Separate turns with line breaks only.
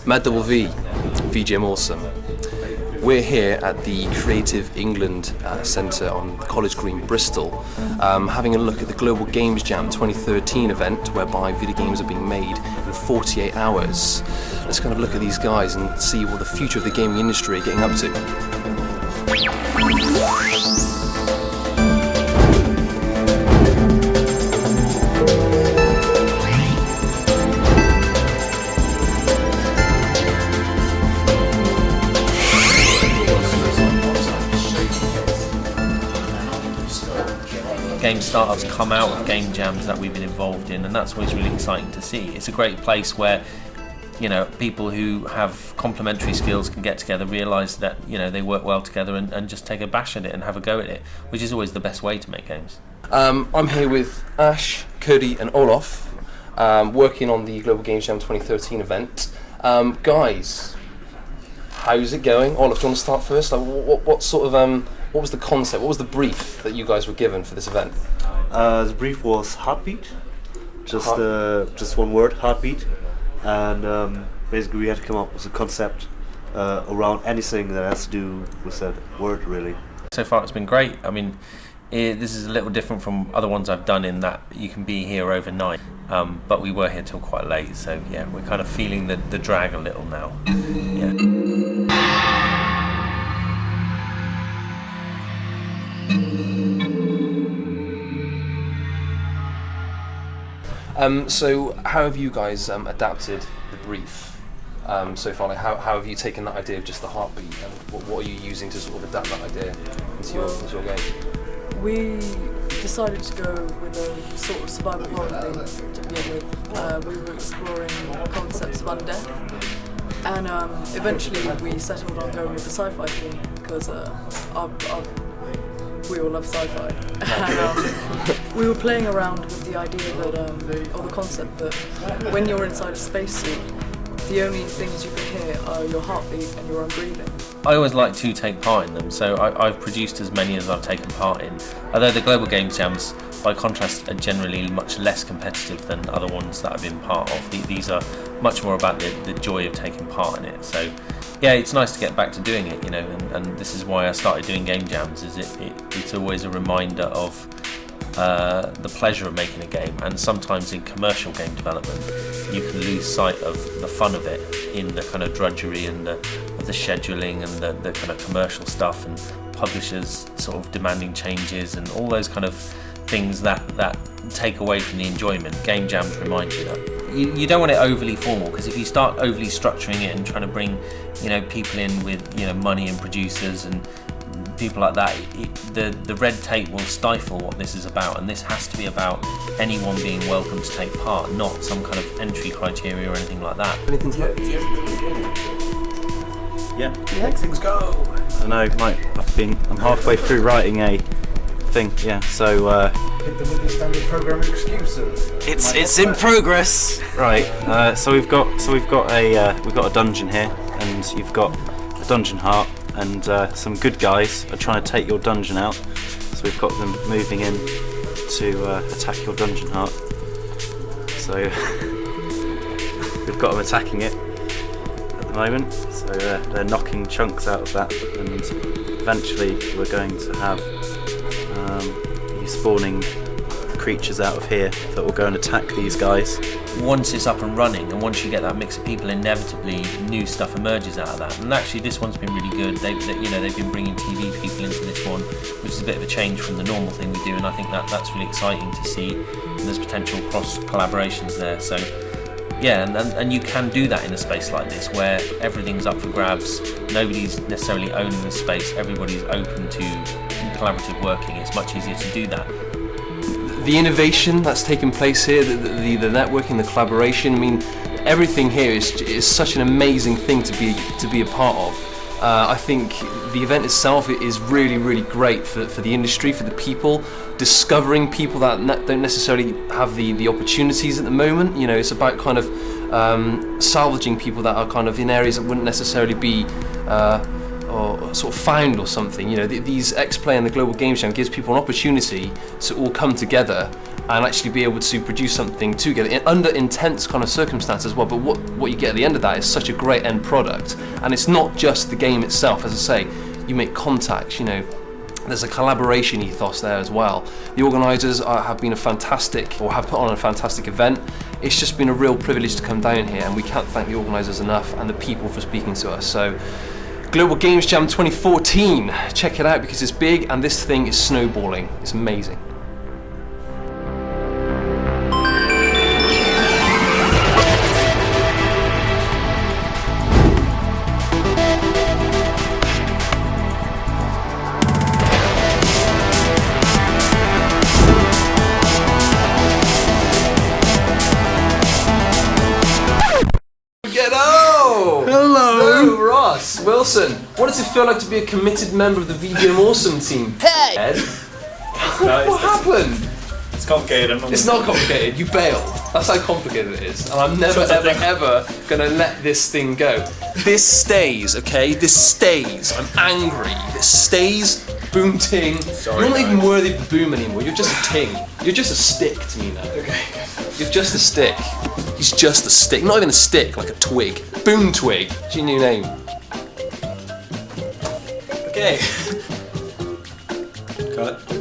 Mad Double V, VGMA Awesome. We're here at the Creative England Centre on College Green, Bristol, having a look at the Global Games Jam 2013 event, whereby video games are being made in 48 hours. Let's kind of look at these guys and see what the future of the gaming industry are getting up to.
Game startups come out of game jams that we've been involved in, and that's always really exciting to see. It's a great place where, you know, people who have complementary skills can get together, realise that, you know, they work well together and just take a bash at it and have a go at it, which is always the best way to make games. I'm here with Ash, Cody and Olaf, working on the Global Games Jam 2013 event. Guys, how's it going? Olaf, do you want to start first? Like, what sort of what was the concept? What was the brief that you guys were given for this event?
The brief was heartbeat, just one word, heartbeat, and basically we had to come up with a concept around anything that has to do with that word, really.
So far it's been great. I mean, this is a little different from other ones I've done in that you can be here overnight, but we were here till quite late, so yeah, we're kind of feeling the drag a little now. Yeah.
So how have you guys adapted the brief so far? Like how have you taken that idea of just the heartbeat, and what are you using to sort of adapt that idea into your game?
We decided to go with a sort of survival horror thing to begin with. We were exploring concepts of undeath, and eventually we settled on going with the sci-fi theme because we all love sci-fi. And we were playing around with the idea that, or the concept that when you're inside a spacesuit, the only things you can hear are your heartbeat and your own breathing.
I always like to take part in them, so I've produced as many as I've taken part in. Although the Global Games Jams, by contrast, are generally much less competitive than other ones that I've been part of. These are much more about the joy of taking part in it. So yeah, it's nice to get back to doing it, you know, and this is why I started doing game jams. It's always a reminder of the pleasure of making a game, and sometimes in commercial game development you can lose sight of the fun of it in the kind of drudgery and the scheduling and the kind of commercial stuff and publishers sort of demanding changes and all those kind of things that take away from the enjoyment. Game jams remind you that. You don't want it overly formal, because if you start overly structuring it and trying to bring, you know, people in with, you know, money and producers and people like that, the red tape will stifle what this is about, and this has to be about anyone being welcome to take part, not some kind of entry criteria or anything like that.
Anything to
Yeah.
Let things go.
I know, Mike. I'm halfway through writing a thing. Yeah. So.
Hit them with the standard programming excuse.
It's in progress. Right. So we've got a dungeon here, and you've got a dungeon heart, and some good guys are trying to take your dungeon out. So we've got them moving in to attack your dungeon heart. So we've got them attacking it at the moment. So they're knocking chunks out of that, and eventually we're going to have you spawning creatures out of here that will go and attack these guys.
Once it's up and running, and once you get that mix of people, inevitably new stuff emerges out of that. And actually, this one's been really good. They've been bringing TV people into this one, which is a bit of a change from the normal thing we do. And I think that's really exciting to see. And there's potential cross collaborations there. So yeah, and you can do that in a space like this where everything's up for grabs. Nobody's necessarily owning the space. Everybody's open to collaborative working. It's much easier to do that.
The innovation that's taken place here, the networking, the collaboration, I mean, everything here is such an amazing thing to be a part of. I think the event itself is really, really great for the industry, for the people, discovering people that don't necessarily have the opportunities at the moment. You know, it's about kind of salvaging people that are kind of in areas that wouldn't necessarily be or sort of found or something. You know, these Explay and the Global Games Jam gives people an opportunity to all come together and actually be able to produce something together under intense kind of circumstances as well. But what you get at the end of that is such a great end product, and it's not just the game itself. As I say, you make contacts, you know, there's a collaboration ethos there as well. The organisers have been have put on a fantastic event. It's just been a real privilege to come down here, and we can't thank the organisers enough and the people for speaking to us. So Global Games Jam 2014, check it out because it's big and this thing is snowballing. It's amazing. Hello, Ross Wilson. What does it feel like to be a committed member of the VGM Awesome team? Hey! Ed? What happened?
It's complicated.
It's not complicated. You bailed. That's how complicated it is. And I'm never, ever gonna let this thing go. This stays, okay? This stays. I'm angry. This stays. Boom ting.
Sorry,
You're not even
guys.
worthy of the boom anymore. You're just a ting. You're just a stick to me now.
Okay.
You're just a stick. He's just a stick. Not even a stick, like a twig. Boom twig. What's your new name?
Okay. Cut.